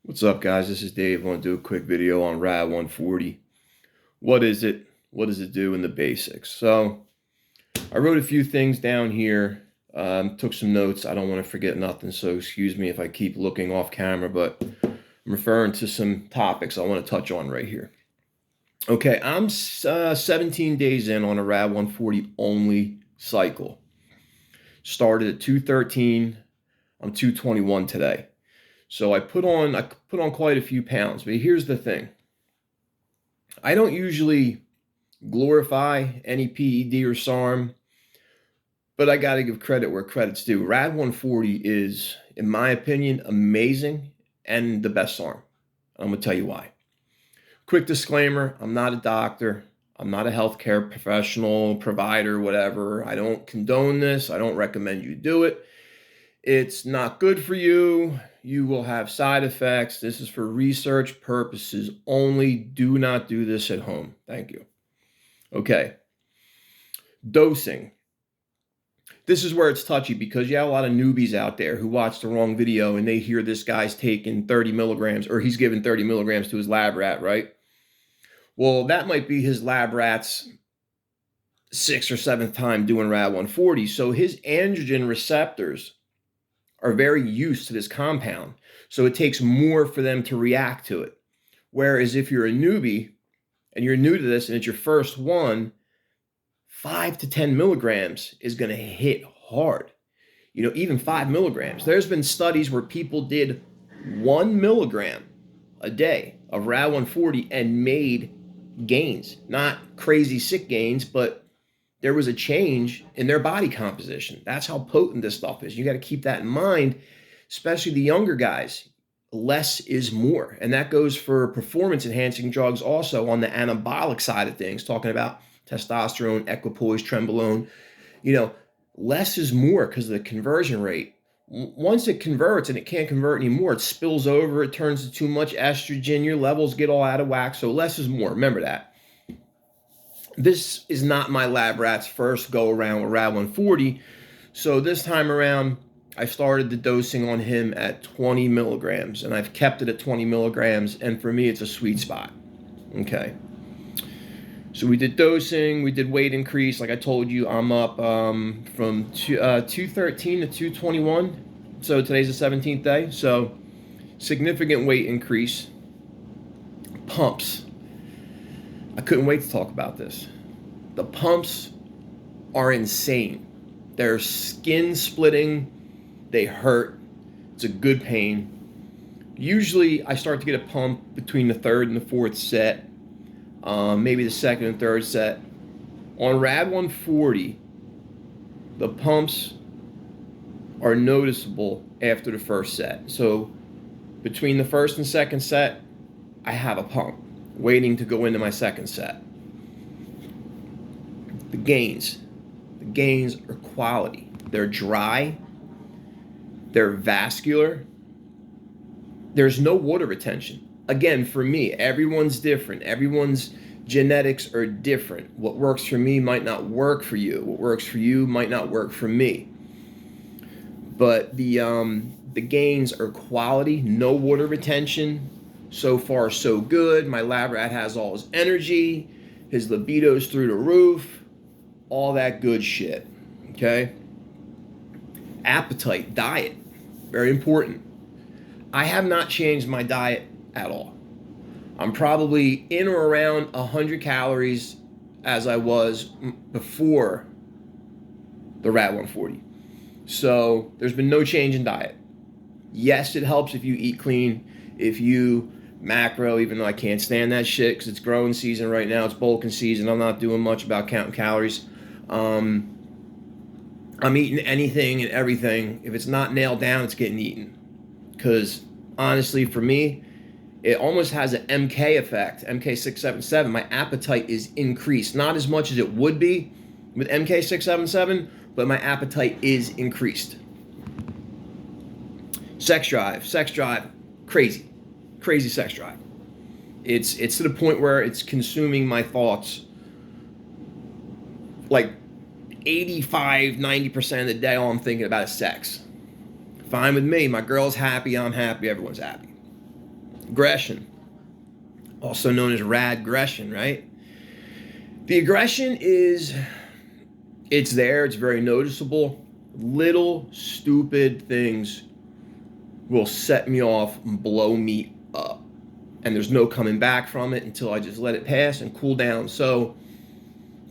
What's up, guys? This is Dave. I want to do a quick video on RAD-140. What is it? What does it do in the basics? So I wrote a few things down here, took some notes. I don't want to forget nothing, so excuse me if I keep looking off camera, but I'm referring to some topics I want to touch on right here. Okay, I'm 17 days in on a RAD-140 only cycle. Started at 213. I'm 221 today. So I put on quite a few pounds, but here's the thing. I don't usually glorify any PED or SARM, but I got to give credit where credit's due. RAD-140 is, in my opinion, amazing and the best SARM. I'm going to tell you why. Quick disclaimer, I'm not a doctor. I'm not a healthcare professional, provider, whatever. I don't condone this. I don't recommend you do it. It's not good for you. You will have side effects. This is for research purposes only. Do not do this at home. Thank you. Okay. Dosing. This is where it's touchy because you have a lot of newbies out there who watch the wrong video and they hear this guy's taking 30 milligrams or he's giving 30 milligrams to his lab rat, right? Well, that might be his lab rat's 6th or 7th time doing RAD-140. So his androgen receptors are very used to this compound. So it takes more for them to react to it. Whereas if you're a newbie and you're new to this and it's your first one, 5 to 10 milligrams is going to hit hard. You know, even 5 milligrams. There's been studies where people did 1 milligram a day of RAD-140 and made gains. Not crazy sick gains, but there was a change in their body composition. That's how potent this stuff is. You got to keep that in mind, especially the younger guys. Less is more. And that goes for performance enhancing drugs also on the anabolic side of things, talking about testosterone, equipoise, trenbolone. You know, less is more because of the conversion rate. Once it converts and it can't convert anymore, it spills over, it turns to too much estrogen, your levels get all out of whack. So less is more. Remember that. This is not my lab rat's first go around with RAD-140. So this time around, I started the dosing on him at 20 milligrams and I've kept it at 20 milligrams. And for me, it's a sweet spot. Okay. So we did dosing, we did weight increase. Like I told you, I'm up from 213 to 221. So today's the 17th day. So significant weight increase. Pumps. I couldn't wait to talk about this. The pumps are insane. They're skin splitting. They hurt. It's a good pain. Usually I start to get a pump between the 3rd and the 4th set, maybe the 2nd and 3rd set. On RAD-140, the pumps are noticeable after the 1st set. So between the 1st and 2nd set, I have a pump waiting to go into my 2nd set. The gains are quality. They're dry, they're vascular, there's no water retention. Again, for me, everyone's different. Everyone's genetics are different. What works for me might not work for you. What works for you might not work for me. But the gains are quality, no water retention. So far, so good. My lab rat has all his energy, his libido's through the roof, all that good shit, okay? Appetite, diet, very important. I have not changed my diet at all. I'm probably in or around 100 calories as I was before the RAD-140. So there's been no change in diet. Yes, it helps if you eat clean, if you macro, even though I can't stand that shit because it's growing season right now, it's bulking season. I'm not doing much about counting calories. I'm eating anything and everything. If it's not nailed down, it's getting eaten. Because honestly, for me, it almost has an MK effect, MK677. My appetite is increased. Not as much as it would be with MK677, but my appetite is increased. Sex drive, crazy sex drive. It's to the point where it's consuming my thoughts like 85-90% of the day. All I'm thinking about is sex. Fine with me. My girl's happy, I'm happy, everyone's happy. Aggression, also known as RAD-aggression, right? The aggression it's there, it's very noticeable. Little stupid things will set me off and blow me up. And there's no coming back from it until I just let it pass and cool down. So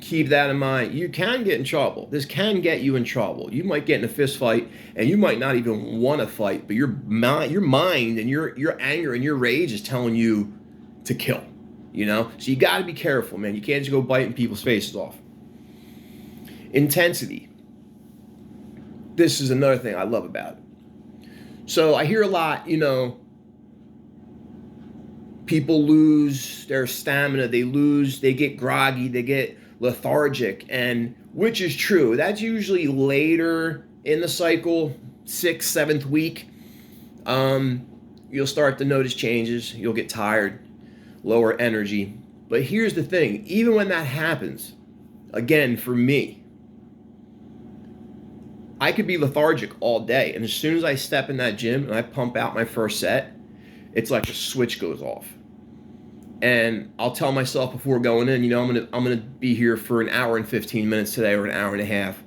keep that in mind. You can get in trouble. This can get you in trouble. You might get in a fist fight and you might not even want to fight, but your mind and your anger and your rage is telling you to kill, So you got to be careful, man. You can't just go biting people's faces off. Intensity. This is another thing I love about it. So I hear a lot, people lose their stamina, they get groggy, they get lethargic, and which is true. That's usually later in the cycle, 6th, 7th week. You'll start to notice changes. You'll get tired, lower energy. But here's the thing, even when that happens, again, for me, I could be lethargic all day, and as soon as I step in that gym and I pump out my first set, it's like a switch goes off. And I'll tell myself before going in, I'm gonna be here for an hour and 15 minutes today, or an hour and a half.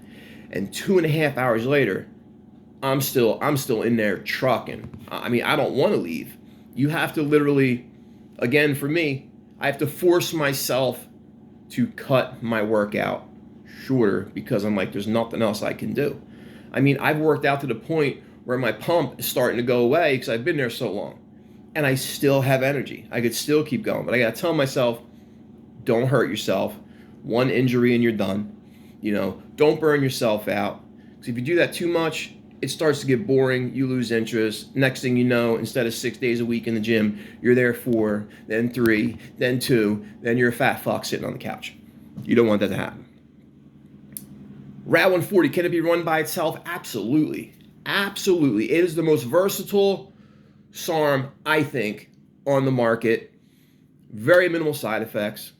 And 2.5 hours later, I'm still in there trucking. I mean, I don't want to leave. You have to literally, again, for me, I have to force myself to cut my workout shorter because I'm like, there's nothing else I can do. I mean, I've worked out to the point where my pump is starting to go away because I've been there so long. And I still have energy. I could still keep going. But I got to tell myself, don't hurt yourself. One injury and you're done. Don't burn yourself out. Because if you do that too much, it starts to get boring. You lose interest. Next thing you know, instead of 6 days a week in the gym, you're there 4, then 3, then 2, then you're a fat fuck sitting on the couch. You don't want that to happen. RAD-140, can it be run by itself? Absolutely. Absolutely. It is the most versatile SARM, I think, on the market. Very minimal side effects.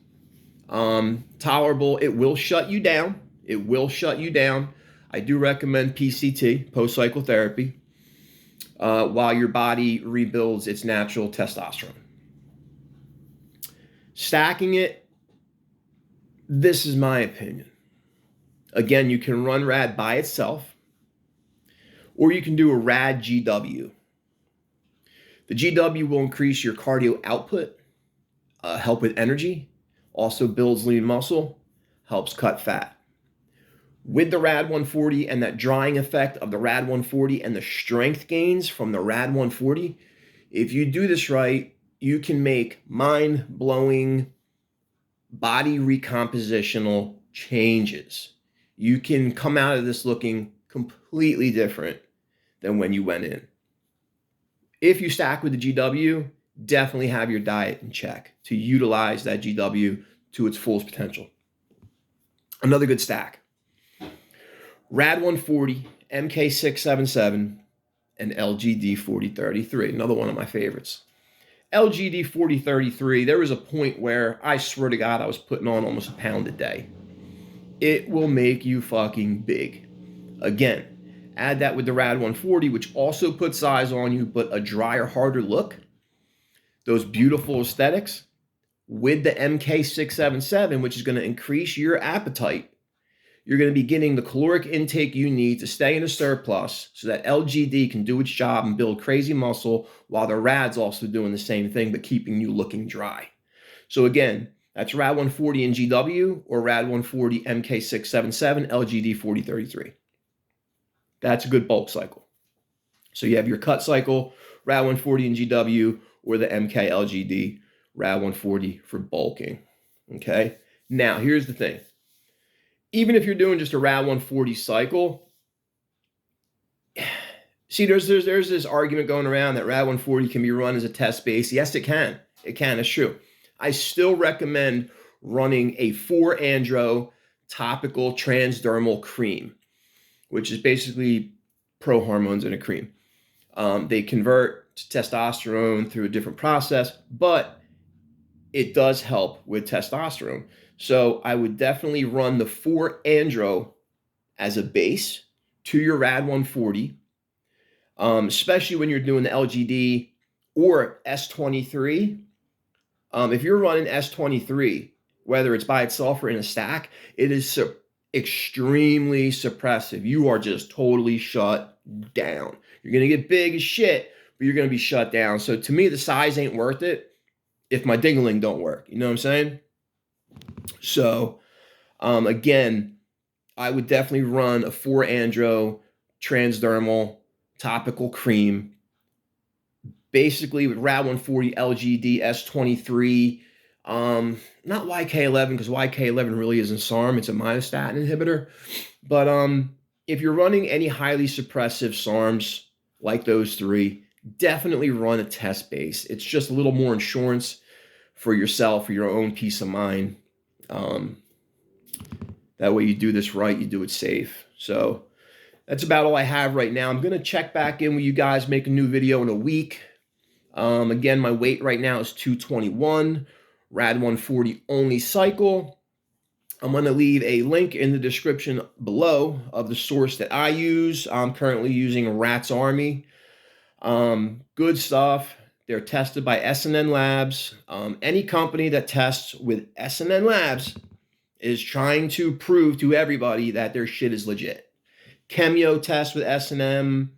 Tolerable. It will shut you down. It will shut you down. I do recommend PCT, post-cycle therapy, while your body rebuilds its natural testosterone. Stacking it, this is my opinion. Again, you can run RAD by itself, or you can do a RAD GW. The GW will increase your cardio output, help with energy, also builds lean muscle, helps cut fat. With the RAD-140 and that drying effect of the RAD-140 and the strength gains from the RAD-140, if you do this right, you can make mind-blowing body recompositional changes. You can come out of this looking completely different than when you went in. If you stack with the GW, definitely have your diet in check to utilize that GW to its fullest potential. Another good stack. RAD-140, MK677, and LGD-4033, another one of my favorites. LGD-4033, there was a point where I swear to God I was putting on almost a pound a day. It will make you fucking big. Again, add that with the RAD-140, which also puts size on you, but a drier, harder look. Those beautiful aesthetics with the MK677, which is going to increase your appetite. You're going to be getting the caloric intake you need to stay in a surplus so that LGD can do its job and build crazy muscle while the RAD's also doing the same thing, but keeping you looking dry. So again, that's RAD-140 in GW or RAD-140 MK677 LGD-4033. That's a good bulk cycle. So you have your cut cycle, RAD-140 in GW, or the MK-LGD, RAD-140 for bulking. Okay? Now, here's the thing. Even if you're doing just a RAD-140 cycle, see, there's this argument going around that RAD-140 can be run as a test base. Yes, it can. It can. It's true. I still recommend running a 4-andro topical transdermal cream, which is basically pro-hormones in a cream. They convert to testosterone through a different process, but it does help with testosterone. So I would definitely run the 4-andro as a base to your RAD-140, especially when you're doing the LGD or S23. If you're running S23, whether it's by itself or in a stack, it is extremely suppressive. You are just totally shut down. You're going to get big as shit, but you're going to be shut down. So to me, the size ain't worth it if my ding-a-ling don't work. You know what I'm saying? So again, I would definitely run a 4-andro transdermal topical cream, basically with RAD-140 LGD S23, not YK11, because YK11 really isn't SARM, it's a myostatin inhibitor. But if you're running any highly suppressive SARMs like those three, definitely run a test base. It's just a little more insurance for yourself, for your own peace of mind. That way you do this right, you do it safe. So that's about all I have right now. I'm going to check back in with you guys, make a new video in a week. Again, my weight right now is 221, RAD-140 only cycle. I'm going to leave a link in the description below of the source that I use. I'm currently using Rat's Army. Good stuff. They're tested by S&N Labs. Any company that tests with S&N Labs is trying to prove to everybody that their shit is legit. Chemio tests with S&M.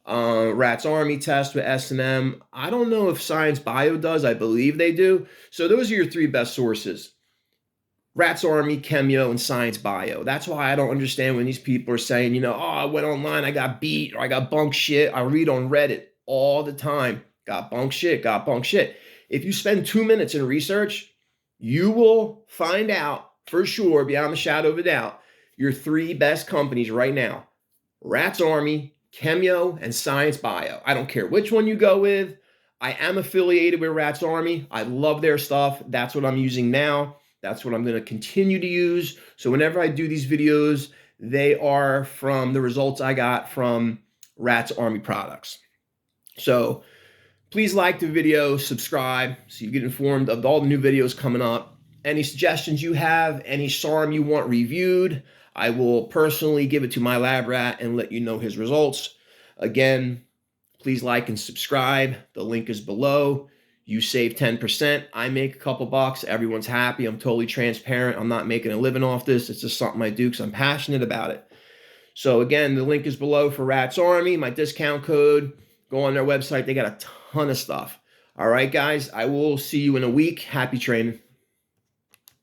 Rat's Army test with S&M. I don't know if Science Bio does. I believe they do. So those are your three best sources. Rat's Army, Chemio, and Science Bio. That's why I don't understand when these people are saying, you know, oh, I went online, I got beat, or I got bunk shit. I read on Reddit all the time. Got bunk shit, got bunk shit. If you spend 2 minutes in research, you will find out for sure, beyond the shadow of a doubt, your three best companies right now: Rat's Army, Chemio, and Science Bio. I don't care which one you go with. I am affiliated with Rat's Army. I love their stuff. That's what I'm using now. That's what I'm going to continue to use. So whenever I do these videos, they are from the results I got from Rat's Army products. So please like the video, subscribe, so you get informed of all the new videos coming up. Any suggestions you have, any SARM you want reviewed, I will personally give it to my lab rat and let you know his results. Again, please like and subscribe. The link is below. You save 10%. I make a couple bucks. Everyone's happy. I'm totally transparent. I'm not making a living off this. It's just something I do because I'm passionate about it. So again, the link is below for Rat's Army. My discount code. Go on their website. They got a ton of stuff. All right, guys. I will see you in a week. Happy training.